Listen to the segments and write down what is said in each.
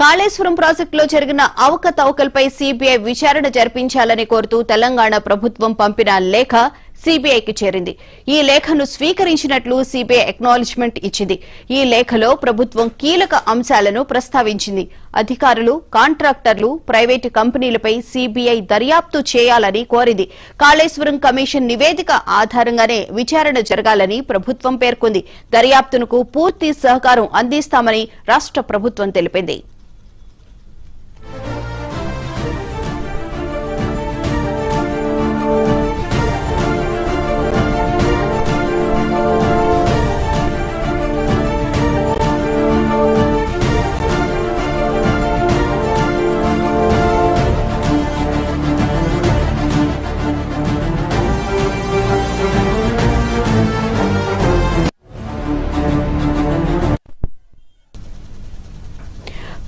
కాళేశ్వరం ప్రాజెక్టులో జరిగిన అవకతవకలపై సీబీఐ విచారణ జరిపించాలని కోరుతూ తెలంగాణ ప్రభుత్వం పంపిన లేఖ సీబీఐకి చేరింది. ఈ లేఖను స్వీకరించినట్లు సీబీఐ అక్నాలెడ్జ్మెంట్ ఇచ్చింది. ఈ లేఖలో ప్రభుత్వం కీలక అంశాలను ప్రస్తావించింది. అధికారులు, కాంట్రాక్టర్లు, ప్రైవేటు కంపెనీలపై సీబీఐ దర్యాప్తు చేయాలని కోరింది. కాళేశ్వరం కమిషన్ నివేదిక ఆధారంగానే విచారణ జరగాలని ప్రభుత్వం పేర్కొంది. దర్యాప్తునకు పూర్తి సహకారం అందిస్తామని రాష్ట్ర ప్రభుత్వం తెలిపింది.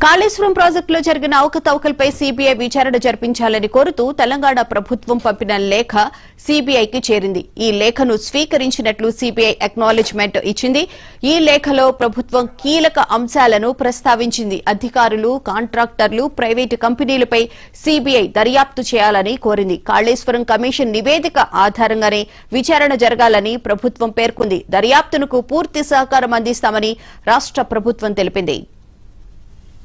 కాళేశ్వరం ప్రాజెక్టులో జరిగిన అవకతవకలపై సీబీఐ విచారణ జరిపించాలని కోరుతూ తెలంగాణ ప్రభుత్వం పంపిన లేఖ సీబీఐకి చేరింది. ఈ లేఖను స్వీకరించినట్లు సీబీఐ అక్నాలెడ్జ్మెంట్ ఇచ్చింది. ఈ లేఖలో ప్రభుత్వం కీలక అంశాలను ప్రస్తావించింది. అధికారులు, కాంట్రాక్టర్లు, ప్రైవేటు కంపెనీలపై సీబీఐ దర్యాప్తు చేయాలని కోరింది. కాళేశ్వరం కమిషన్ నివేదిక ఆధారంగానే విచారణ జరగాలని ప్రభుత్వం పేర్కొంది. దర్యాప్తునకు పూర్తి సహకారం అందిస్తామని రాష్ట్ర ప్రభుత్వం తెలిపింది.